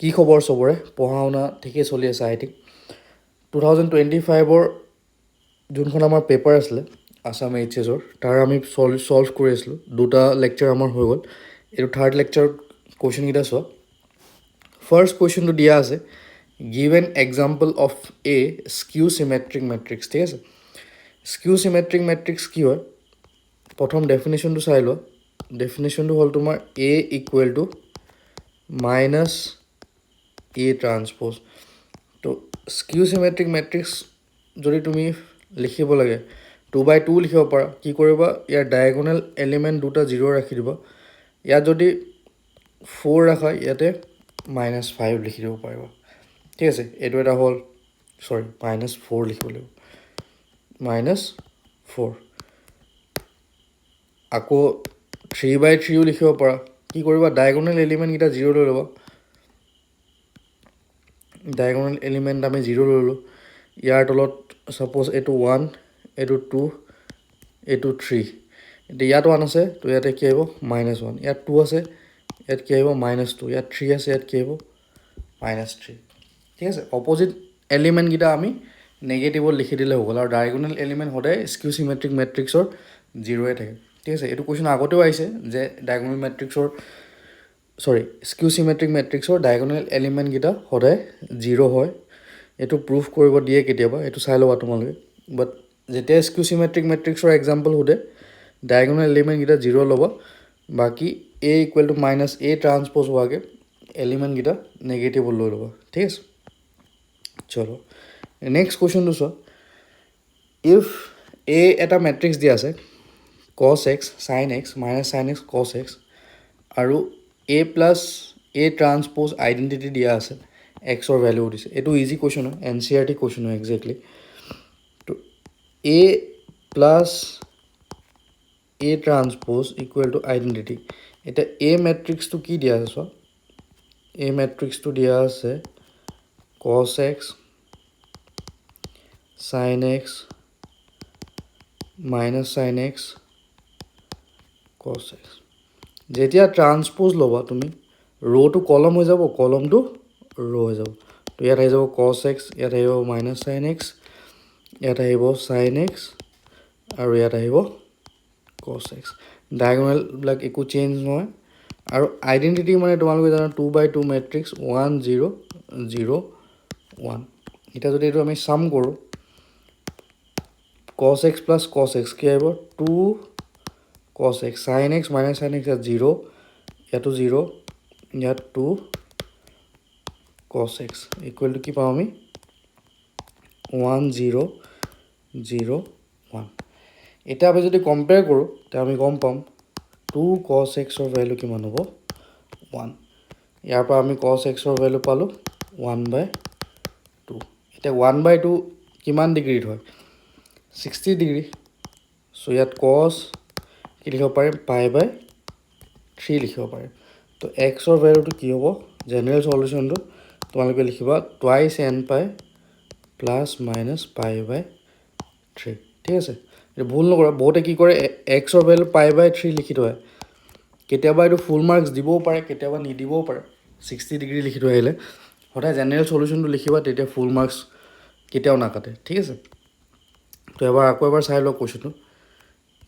কি খবৰ চবৰে পঢ়া শুনা ঠিকেই চলি আছে আই থিংক 2025 যোনখন আমাৰ পেপাৰ আছিলে আছাম এইচএছৰ তাৰ আমি ছল্ভ কৰি আছিলোঁ দুটা লেকচাৰ আমাৰ হৈ গ'ল এইটো থাৰ্ড লেকচাৰ কুৱেশ্যনকেইটা চোৱা ফাৰ্ষ্ট কুৱেশ্যনটো দিয়া আছে give an example of a skew symmetric matrix ঠিক আছে স্কিউ চিমেট্ৰিক মেট্ৰিক্স কি হয় প্ৰথম ডেফিনেশ্যনটো চাই লোৱা ডেফিনেশ্যনটো হ'ল তোমাৰ এ ইকুৱেল টু মাইনাছ এ ট্ৰান্সপ'জ তো স্কিউ চিমেট্ৰিক মেট্ৰিক্স যদি তুমি লিখিব লাগে 2x2 লিখিব পাৰা কি কৰিবা ইয়াৰ ডায়েগনেল এলিমেণ্ট দুটা 0 ৰাখি দিবা ইয়াত যদি 4 ৰাখা ইয়াতে -5 লিখি দিব পাৰিবা ঠিক আছে এইটো এটা হ'ল চৰি -4 লিখিব লাগিব -4 আকৌ 3x3 লিখিব পাৰা কি কৰিবা ডায়েগনেল এলিমেণ্টকেইটা 0 লৈ ল'বা ডায়েগনেল এলিমেণ্ট আমি 0 লৈ ল'লোঁ ইয়াৰ তলত ছাপ'জ এইটো 1 এইটো 2 এইটো 3 এতিয়া ইয়াত 1 আছে তো ইয়াতে কি আহিব -1 ইয়াত 2 আছে ইয়াত কি আহিব -2 ইয়াত 3 আছে ইয়াত কি আহিব -3 ঠিক আছে অপজিট এলিমেণ্টকেইটা আমি নেগেটিভত লিখি দিলে হৈ গ'ল আৰু ডায়েগনেল এলিমেণ্ট সদায় স্কিউ চিমেট্ৰিক মেট্ৰিক্সৰ 0য়ে থাকে ঠিক আছে এইটো কুৱেশ্যন আগতেও আহিছে যে ডায়েগনেল মেট্ৰিক্সৰ স্কিউ চিমেট্ৰিক মেট্ৰিক্সৰ ডায়েগনেল এলিমেণ্টকেইটা সদায় 0 হয় এইটো প্ৰুফ কৰিব দিয়ে কেতিয়াবা এইটো চাই ল'বা তোমালোকে বাট যেতিয়া স্কিউ চিমেট্ৰিক মেট্ৰিক্সৰ এক্সাম্পল সোধে ডায়েগনেল এলিমেণ্টকেইটা 0 ল'ব বাকী এ ইকুৱেল টু মাইনাছ এ ট্ৰান্সপ'জ হোৱাকৈ এলিমেণ্টকেইটা নেগেটিভত লৈ ল'বা ঠিক আছে চলো নেক্সট কুৱেশ্যনটো চোৱা ইফ এ এটা মেট্ৰিক্স দিয়া আছে cos x sin x minus sin x cos x আৰু a plus A transpose identity দিয়া আছে এক্সৰ ভেলু দিছে এইটো ইজি কুৱেশ্যন হয় NCERT কুৱেশ্যন হয় একজেক্টলি তো A plus A transpose equal to identity এতিয়া এ মেট্ৰিক্সটো কি দিয়া আছে চোৱা এ মেট্ৰিক্সটো দিয়া আছে cos x sin x minus sin x cos x যেতিয়া ট্ৰান্সপ'জ ল'বা তুমি ৰ'টো কলম হৈ যাব কলমটো ৰ' হৈ যাব তো ইয়াত আহি যাব cos x ইয়াত আহিব মাইনাছ sin x ইয়াত আহিব sin x আৰু ইয়াত আহিব cos x ডায়েগনেলবিলাক একো চেঞ্জ নহয় আৰু আইডেণ্টিটি মানে তোমালোকে জানা 2x2 মেট্ৰিক্স 1 0 0 1 এতিয়া যদি এইটো আমি চাম কৰোঁ cos x plus cos x কি আহিব 2 cos x sin x minus sin x ইয়াত 0 ইয়াতো 0 ইয়াত 2 cos x ইকুৱেল টু কি পাওঁ আমি 1 0 0 1 এতিয়া আমি যদি কম্পেয়াৰ কৰোঁ তেতিয়া আমি গম পাম 2 cos xৰ ভেলু কিমান হ'ব 1 ইয়াৰ পৰা আমি cos xৰ ভেলু পালোঁ 1/2 এতিয়া 1/2 কিমান ডিগ্ৰীত হয় 60 ডিগ্ৰী চ' ইয়াত cos কি লিখিব পাৰিম π/3 লিখিব পাৰিম তো এক্সৰ ভেলুটো কি হ'ব জেনেৰেল সলিউশ্যনটো তোমালোকে লিখিবা টুৱাইচ n পাই প্লাছ মাইনাছ π/3 ঠিক আছে এইটো ভুল নকৰা বহুতে কি কৰে এক্সৰ ভেলু π/3 লিখি থয় কেতিয়াবা এইটো ফুল মাৰ্কছ দিবও পাৰে কেতিয়াবা নিদিবও পাৰে 60 ডিগ্ৰী লিখি থৈ আহিলে সদায় জেনেৰেল সলিউশ্যনটো লিখিবা তেতিয়া ফুল মাৰ্কছ কেতিয়াও নাকাটে ঠিক আছে তো আকৌ এবাৰ চাই লওক কুৱেশ্যনটো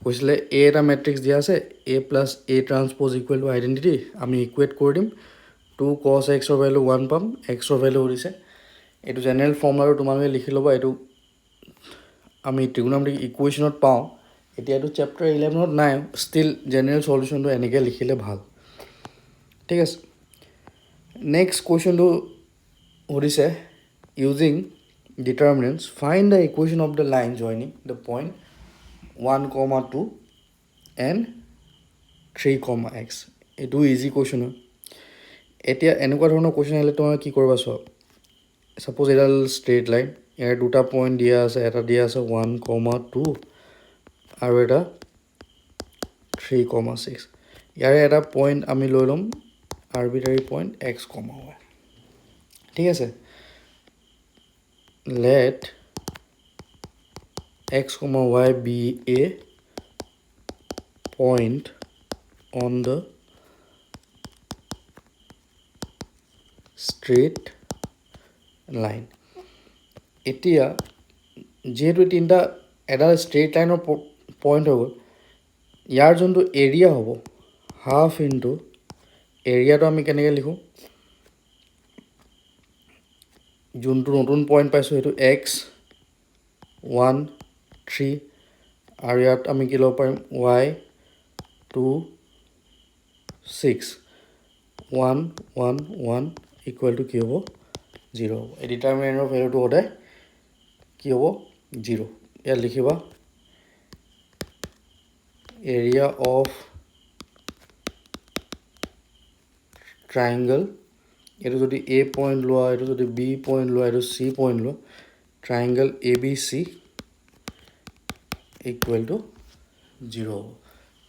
কৈছিলে এ এটা মেট্ৰিক্স দিয়া আছে A plus A transpose equal to identity আমি ইকুৱেট কৰি দিম 2 cos xৰ ভেলু 1 পাম এক্সৰ ভেলু দিছে এইটো জেনেৰেল ফৰ্মুলাটো তোমালোকে লিখি ল'বা এইটো আমি ট্ৰিগোনমেট্ৰিক ইকুৱেশ্যনত পাওঁ এতিয়া এইটো চেপ্টাৰ 11ত নাই ষ্টিল জেনেৰেল সলিউশ্যনটো এনেকৈ লিখিলে ভাল ঠিক আছে নেক্সট কুৱেশ্যনটো সুধিছে using determinants find the equation of the line joining the point 1, 2 and 3, x এইটো ইজি কুৱেশ্যন হয় এতিয়া এনেকুৱা ধৰণৰ কুৱেশ্যন আহিলে তোমালোকে কি কৰিবা চোৱা ছাপ'জ এডাল ষ্ট্ৰেইট লাইন ইয়াৰ দুটা পইণ্ট দিয়া আছে এটা দিয়া আছে 1, 2 আৰু এটা 3, 6 ইয়াৰে এটা পইণ্ট আমি লৈ ল'ম আৰ্বিট্ৰাৰী পইণ্ট x, y ঠিক আছে let x, y be a point on the straight line. এতিয়া যেহেতু তিনিটা এডাল straight লাইনৰ পইণ্ট হৈ গ'ল, ইয়াৰ যোনটো এৰিয়া হ'ব হাফ ইনটু এৰিয়াটো আমি কেনেকৈ লিখোঁ, যোনটো নতুন পইণ্ট পাইছোঁ সেইটো x 1 3 আৰু ইয়াত আমি কি ল'ব পাৰিম y 2 6 1 1 1 ইকুৱেল টু কি হ'ব 0 হ'ব। এই ডিটাৰমিনেণ্টৰ ভেলুটো সদায় কি হ'ব 0। ইয়াত লিখিবা এৰিয়া অফ ট্ৰাইংগল, এইটো যদি এ পইণ্ট লোৱা, এইটো যদি বি পইণ্ট লোৱা, এইটো চি পইণ্ট লোৱা, triangle A B C equal to 0 হ'ব।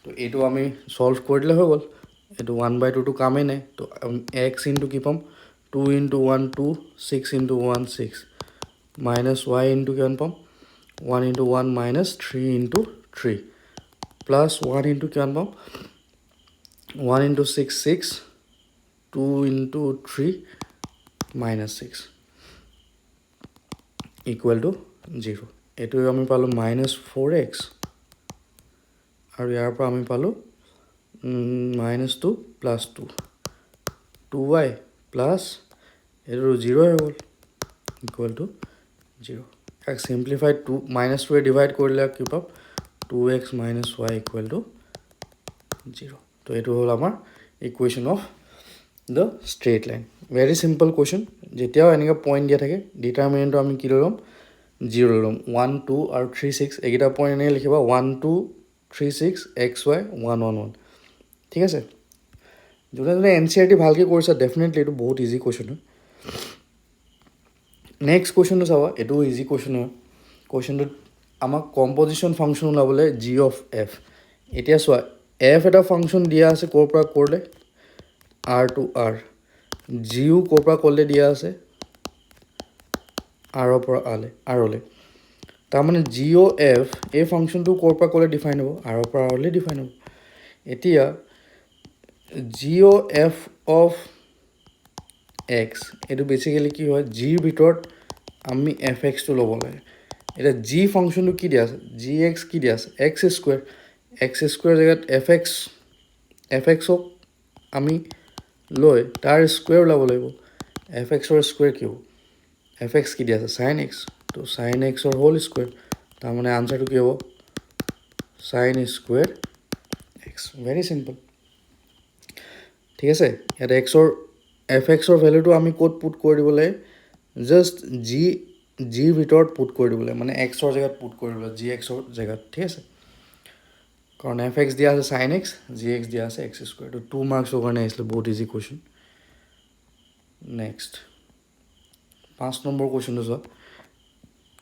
তো এইটো আমি সলভ কৰি দিলে হৈ গ'ল। এইটো 1/2টো কামেই নাই, তো এক্স ইনটু কি পাম 2 into 1 2 6 into 1 6 minus Y into কিমান পাম 1 into 1 minus 3 into 3 plus 1 into কিমান পাম 1 into 6 6 2 into 3 minus 6 equal to 0। এইটো আমি পালোঁ মাইনাছ 4x আৰু ইয়াৰ পৰা আমি পালোঁ মাইনাছ 2 প্লাছ 2 2y প্লাছ এইটো 0 হৈ গ'ল ইকুৱেল টু 0। ইয়াক চিম্প্লিফাই 2 মাইনাছ 2ৰে ডিভাইড কৰিলে কি পাম 2x minus y equal to 0। তো এইটো হ'ল আমাৰ equation of the straight line. Very simple question. যেতিয়াও এনেকৈ পইণ্ট দিয়া থাকে ডিটাৰমিনেণ্টটো আমি কি লৈ ল'ম 0 লৈ ল'ম। 1 2 আৰু 3 6 এইকেইটা পইণ্ট এনেকৈ লিখিবা 1 2 3 6 xy 1 1 1। ঠিক আছে, যোনে যোনে NCERT ভালকৈ কৰিছে ডেফিনেটলি এইটো বহুত ইজি কুৱেশ্যন হয়। নেক্সট কুৱেশ্যনটো চাবা, এইটো ইজি কুৱেশ্যন হয়। কুৱেশ্যনটোত আমাক কম্পজিশ্যন ফাংচন ওলাবলৈ জি অফ এফ। এতিয়া চোৱা এফ এটা ফাংচন দিয়া আছে ক'ৰ পৰা ক'ৰলৈ আৰ টু আৰ, জিও ক'ৰ পৰা ক'ৰলৈ দিয়া আছে আৰৰ পৰা আৰলৈ। তাৰমানে জি অ' এফ এই ফাংচনটো ক'ৰ পৰা ক'ৰলৈ ডিফাইন হ'ব আৰৰ পৰা আৰলৈ ডিফাইন হ'ব। এতিয়া G O' F of x এইটো বেচিকেলি কি হয় জিৰ ভিতৰত আমি এফ এক্সটো ল'ব লাগে। এতিয়া জি ফাংচনটো কি দিয়া আছে জি এক্স কি দিয়া আছে এক্স স্কুৱেৰ জেগাত এফ এক্সক আমি লৈ তাৰ স্কুৱেৰ ওলাব লাগিব। এফ এক্সৰ স্কুৱেৰ কি হ'ব এফ এক্স কি দিয়া আছে চাইন এক্স, তো চাইন এক্সৰ হোল স্কুৱেৰ, তাৰমানে আনচাৰটো কি হ'ব sign square x. Very simple. ঠিক আছে, ইয়াত এফ এক্সৰ ভেলুটো আমি ক'ত পুট কৰি দিব লাগে জাষ্ট জিৰ ভিতৰত পুট কৰি দিব লাগে, মানে এক্সৰ জেগাত পুট কৰি দিব লাগে জি এক্সৰ জেগাত। ঠিক আছে, কাৰণ এফ এক্স দিয়া আছে চাইন এক্স, জি এক্স দিয়া আছে এক্স স্কুৱেৰ। তো 2 মাৰ্কছৰ কাৰণে আহিছিলে, বহুত ইজি কুৱেশ্যন। নেক্সট 5 নম্বৰ কুৱেশ্যনটো চোৱা,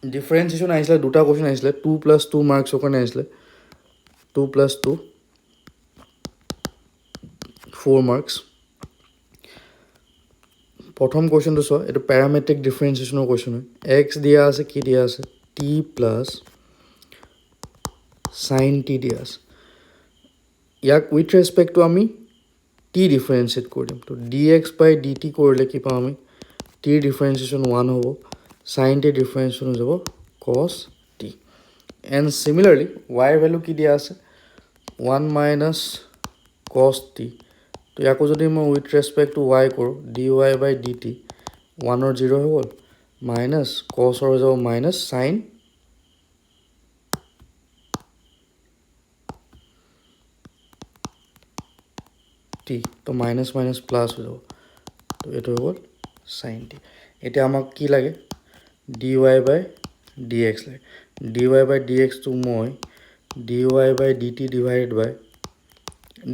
ডিফাৰেঞ্চিয়েশ্যন আহিছিলে, দুটা কুৱেশ্যন আহিছিলে 2 + 2 মাৰ্কছৰ কাৰণে আহিছিলে। 2 + 2 4 মাৰ্কছ। প্ৰথম কুৱেশ্যনটো চোৱা, এইটো পেৰামেট্ৰিক ডিফাৰেঞ্চিয়েশ্যনৰ কুৱেশ্যন হয়। এক্স দিয়া আছে কি দিয়া আছে টি প্লাছ চাইন টি দিয়া আছে। ইয়াক উইথ ৰেচপেক্ট টু আমি টি ডিফাৰেঞ্চিয়েট কৰি দিম। তো ডি এক্স বাই ডি টি কৰিলে কি পাম আমি টিৰ ডিফাৰেঞ্চিয়েশ্যন 1 হ'ব, চাইন টিৰ ডিফাৰেঞ্চিয়েশ্যন হৈ যাব কছ টি। এণ্ড চিমিলাৰলি ৱাইৰ ভেলু কি দিয়া আছে 1 মাইনাছ কছ টি। তো ইয়াকো যদি মই উইথ ৰেচপেক্ট টু ৱাই কৰোঁ ডি ৱাই বাই ডি টি 1ৰ 0 হৈ গ'ল, মাইনাছ কছৰ হৈ যাব মাইনাছ চাইন টি, তো মাইনাছ মাইনাছ প্লাছ হৈ যাব, তো এইটো হৈ গ'ল চাইন টি। এতিয়া আমাক কি লাগে ডি ৱাই বাই ডি এক্স লাগে। ডি ৱাই বাই ডি এক্সটো মই ডি ৱাই বাই ডি টি ডিভাইডেড বাই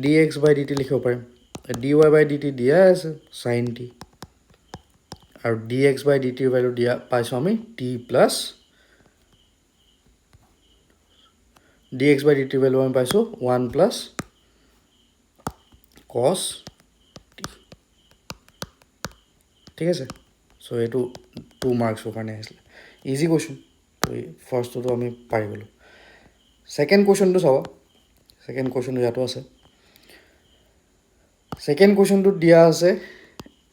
ডি এক্স বাই ডি টি লিখিব পাৰিম। ডি ৱাই বাই ডি টি দিয়াই আছে চাইন টি, আৰু ডি এক্স বাই ডি টিৰ ভেলু দিয়া পাইছোঁ আমি টি প্লাছ ডি এক্স বাই ডি টিৰ ভেলু আমি পাইছোঁ 1 প্লাছ কছ টি। ঠিক আছে, চ' এইটো 2 মাৰ্কছৰ কাৰণে আহিছিলে, ইজি কুৱেশ্যন। তো ফাৰ্ষ্টটোতো আমি পাই গ'লোঁ। ছেকেণ্ড কুৱেশ্যনটো চাবা, ছেকেণ্ড কুৱেশ্যনটো ইয়াতো আছে। ছেকেণ্ড কুৱেশ্যনটোত দিয়া আছে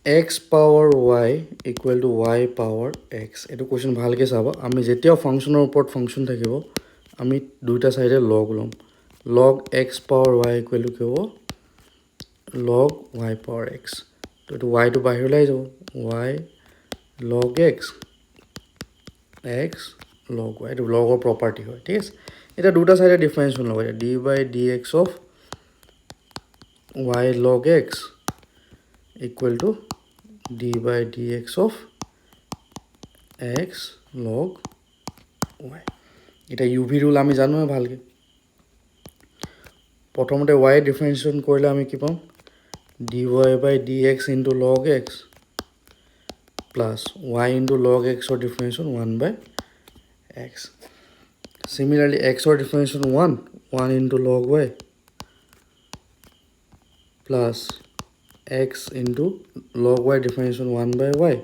x power y equal to y power x এইটো কোৱেশ্চন ভালকৈ চাব আমি যেতিয়া ফাংচনৰ ওপৰত ফাংচন থাকিব আমি দুইটা সাইডে লগ লম log x power y equal to কি হ'ব log y power x তো এইটো y টো বাহিৰলৈ যাব y log x x log y এইটো লগৰ প্ৰপাৰ্টি হয় ঠিক আছে এটা দুটা সাইডে ডিফাৰেন্সিয়েশ্যন লগাই d by dx of y log x equal to d by dx of x log y এটা uv rule আমি জানো ভালকে প্ৰথমতে y ডিফাৰেন্সিয়েশ্যন কৰিলে আমি কি পাম dy by dx into log x plus y into log x or differentiation 1 by x similarly x or differentiation 1 into log y plus x into log y differentiation 1 by y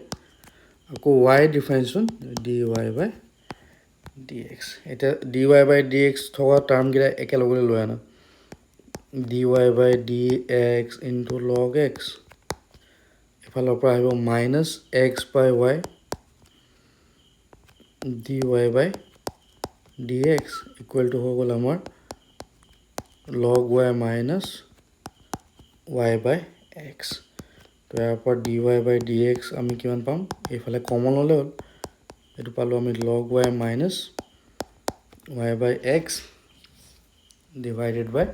আকৌ y differentiation dy by dx এটা dy by dx থকা term গিলা একেলগে লৈ আনা dy by dx into log x এফালৰ পৰা আহিব minus x by y dy by dx equal to হৈ গ'ল আমাৰ log y minus y by x তো ইয়াৰ পৰা dy by dx আমি কিমান পাম এইফালে কমন হ'লে হ'ল এইটো পালো আমি log y minus y by x divided by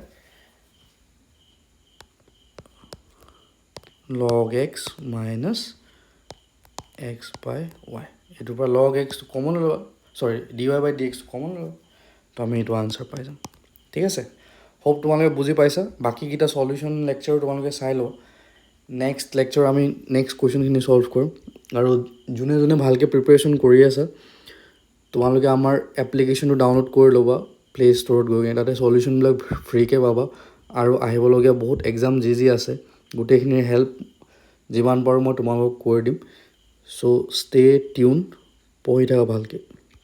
log x minus x by y এইটোৰ পৰা log x টো কমন ল'ব সৰি dy by dx টো কমন ল'ব তো আমি এইটো আনসাৰ পাই যাম ঠিক আছে হোপ তোমালোকে বুজি পাইছা বাকি কিটা সলিউশন লেকচাৰ তোমালোকে চাই লও নেক্সট লেকচাৰ আমি নেক্সট কোৱেশ্চনখিনি সলভ কৰিম আৰু যোনে যোনে ভালকে প্ৰিপাৰেচন কৰি আছে তোমালোকে আমাৰ এপ্লিকেশ্যনটো ডাউনলোড কৰি ল'বা প্লে ষ্টৰত গৈ তাতে সলিউশনবিলাক ফ্ৰীকে পাবা আৰু আহিবলগীয়া বহুত এক্সাম যি আছে গোটেইখিনিৰ হেল্প যিমান পাৰো মই তোমালোকক কৰি দিম সো ষ্টে টিউন পঢ়ি থাকা ভালকে